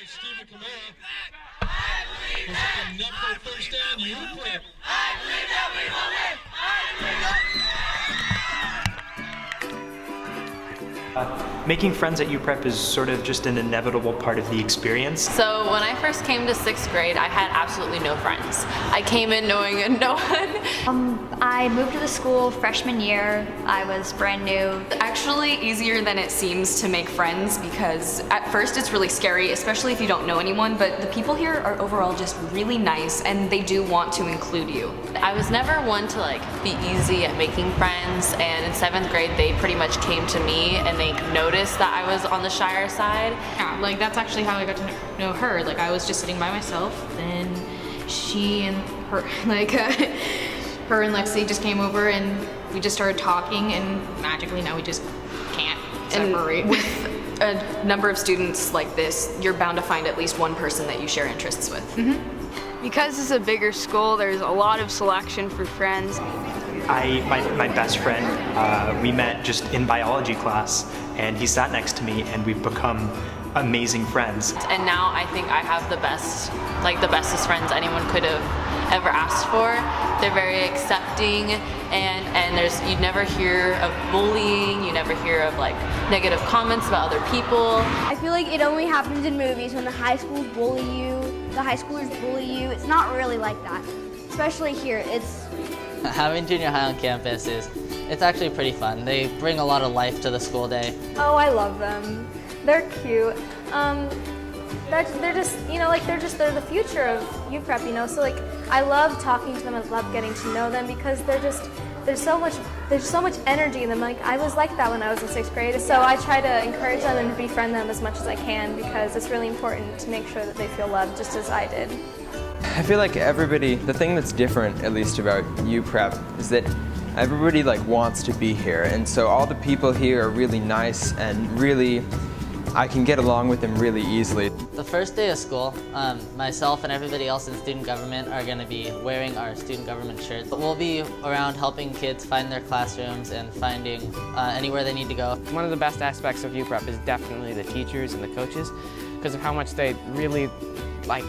Stephen come out. It's enough for a first down. You prep. I believe that we will win. I believe that. Making friends at UPrep is sort of just an inevitable part of the experience. So when I first came to 6th grade, I had absolutely no friends. I came in knowing no one. I moved to the school freshman year. I was brand new. Actually easier than it seems to make friends because at first it's really scary, especially if you don't know anyone, but the people here are overall just really nice and they do want to include you. I was never one to be easy at making friends, and in 7th grade they pretty much came to me and they noticed that I was on the shyer side. Yeah, that's actually how I got to know her. I was just sitting by myself, and she and her, her and Lexi just came over and we just started talking, and magically now we just can't separate. And with a number of students like this, you're bound to find at least one person that you share interests with. Mm-hmm. Because it's a bigger school, there's a lot of selection for friends. My best friend, we met just in biology class, and he sat next to me, and we've become amazing friends. And now I think I have the bestest friends anyone could have ever asked for. They're very accepting, and you never hear of bullying, you never hear of negative comments about other people. I feel like it only happens in movies when the high schoolers bully you, It's not really like that, especially here. Having junior high on campus it's actually pretty fun. They bring a lot of life to the school day. Oh, I love them. They're cute. They're just, they're the future of UPrep, So I love talking to them. I love getting to know them because there's so much energy in them. I was like that when I was in 6th grade. So I try to encourage them and befriend them as much as I can because it's really important to make sure that they feel loved just as I did. I feel like the thing that's different, at least about UPrep, is that everybody wants to be here, and so all the people here are really nice and really, I can get along with them really easily. The first day of school, myself and everybody else in student government are going to be wearing our student government shirts. We'll be around helping kids find their classrooms and finding anywhere they need to go. One of the best aspects of UPrep is definitely the teachers and the coaches because of how much they really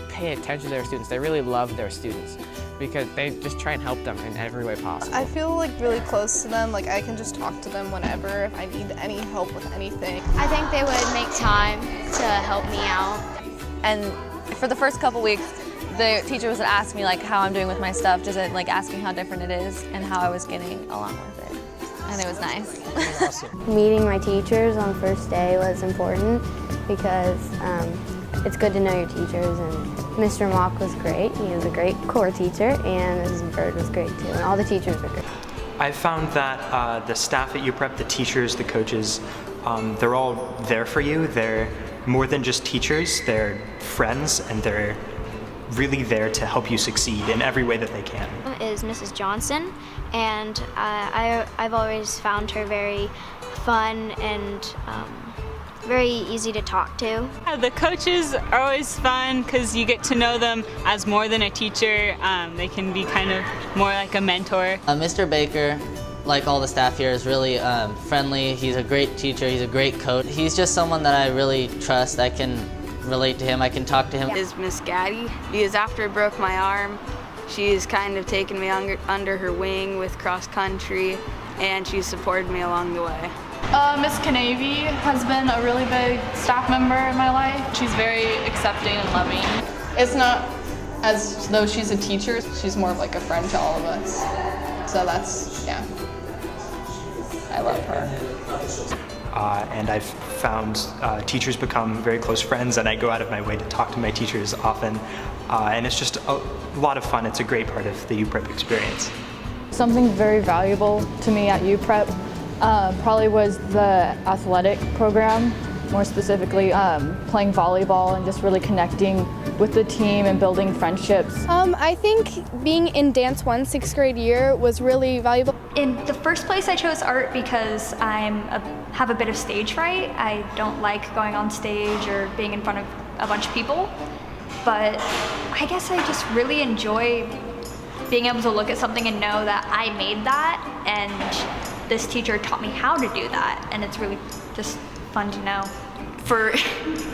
pay attention to their students. They really love their students because they just try and help them in every way possible. I feel really close to them. I can just talk to them whenever if I need any help with anything. I think they would make time to help me out. And for the first couple weeks, the teacher would ask me how I'm doing with my stuff, just asking how different it is and how I was getting along with it. And it was nice. Awesome. Meeting my teachers on first day was important because it's good to know your teachers, and Mr. Mock was great. He was a great core teacher, and Mrs. Bird was great too, and all the teachers were great. I've found that the staff at UPrep, the teachers, the coaches, they're all there for you. They're more than just teachers, they're friends, and they're really there to help you succeed in every way that they can. Is Mrs. Johnson, and I've always found her very fun and very easy to talk to. The coaches are always fun because you get to know them as more than a teacher. They can be kind of more like a mentor. Mr. Baker, like all the staff here, is really friendly. He's a great teacher, he's a great coach. He's just someone that I really trust. I can relate to him, I can talk to him. Is Miss Gaddy, because after I broke my arm, she's kind of taken me under her wing with cross country, and she's supported me along the way. Miss Canavy has been a really big staff member in my life. She's very accepting and loving. It's not as though she's a teacher, she's more of a friend to all of us. So yeah, I love her. And I've found teachers become very close friends, and I go out of my way to talk to my teachers often. And it's just a lot of fun. It's a great part of the UPrep experience. Something very valuable to me at UPrep probably was the athletic program, more specifically playing volleyball and just really connecting with the team and building friendships. I think being in Dance 1 6th grade year was really valuable. In the first place, I chose art because have a bit of stage fright. I don't like going on stage or being in front of a bunch of people, but I guess I just really enjoy being able to look at something and know that I made that, and this teacher taught me how to do that, and it's really just fun to know. For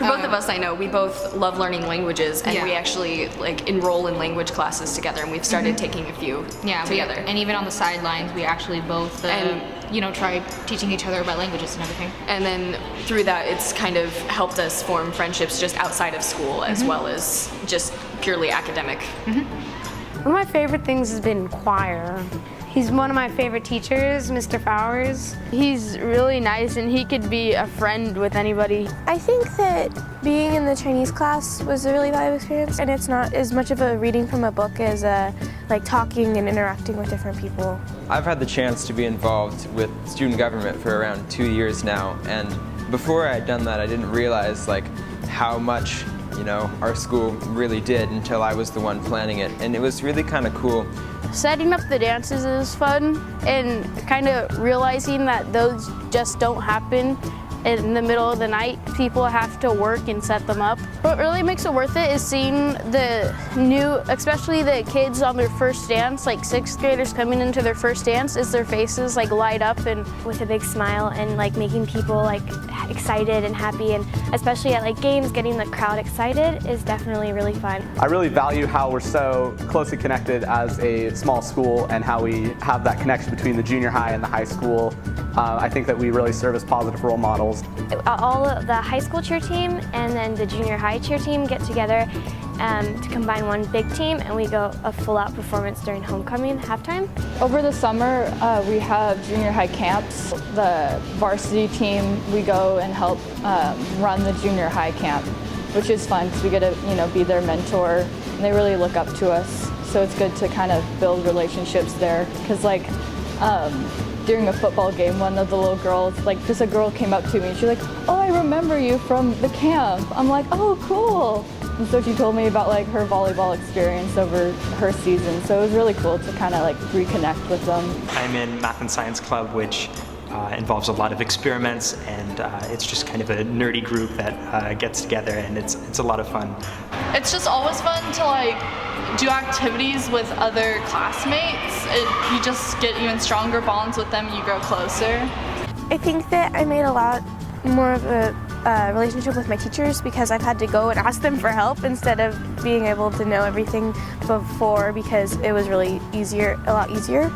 both of us, I know, we both love learning languages, and we actually like enroll in language classes together, and we've started taking a few together. And even on the sidelines, we actually both, try teaching each other about languages and everything. And then through that, it's kind of helped us form friendships just outside of school as well as just purely academic. One of my favorite things has been choir. He's one of my favorite teachers, Mr. Fowers. He's really nice and he could be a friend with anybody. I think that being in the Chinese class was a really valuable experience, and it's not as much of a reading from a book as like talking and interacting with different people. I've had the chance to be involved with student government for around 2 years now, and before I had done that I didn't realize like how much our school really did until I was the one planning it, and it was really kind of cool. Setting up the dances is fun, and kind of realizing that those just don't happen in the middle of the night. People have to work and set them up. What really makes it worth it is seeing the new, especially the kids on their first dance, like 6th graders coming into their first dance, is their faces like light up and with a big smile and like making people like excited and happy, and especially at like games, getting the crowd excited is definitely really fun. I really value how we're so closely connected as a small school and how we have that connection between the junior high and the high school. I think that we really serve as positive role models. All of the high school cheer team and then the junior high cheer team get together to combine one big team, and we go a full-out performance during homecoming halftime. Over the summer, we have junior high camps. The varsity team, we go and help run the junior high camp, which is fun because we get to be their mentor, and they really look up to us. So it's good to kind of build relationships there, because during a football game, one of the little girls, just a girl came up to me and she's like, "Oh, I remember you from the camp." I'm like, "Oh, cool." And so she told me about her volleyball experience over her season. So it was really cool to kind of reconnect with them. I'm in Math and Science Club, which involves a lot of experiments, and it's just kind of a nerdy group that gets together, and it's a lot of fun. It's just always fun to do activities with other classmates. You just get even stronger bonds with them, you grow closer. I think that I made a lot more of a relationship with my teachers because I've had to go and ask them for help instead of being able to know everything before, because it was really a lot easier.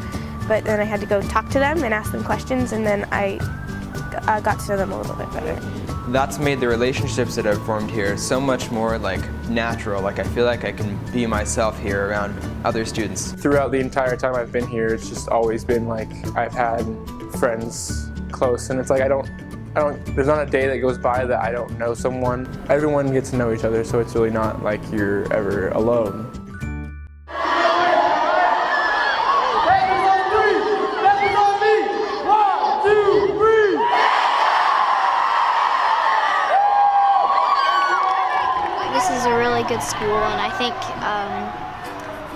But then I had to go talk to them and ask them questions, and then I got to know them a little bit better. That's made the relationships that I've formed here so much more natural. I feel like I can be myself here around other students. Throughout the entire time I've been here, it's just always been I've had friends close, and it's there's not a day that goes by that I don't know someone. Everyone gets to know each other, so it's really not like you're ever alone. Good school, and I think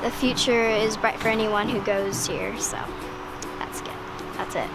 the future is bright for anyone who goes here, so that's good. That's it.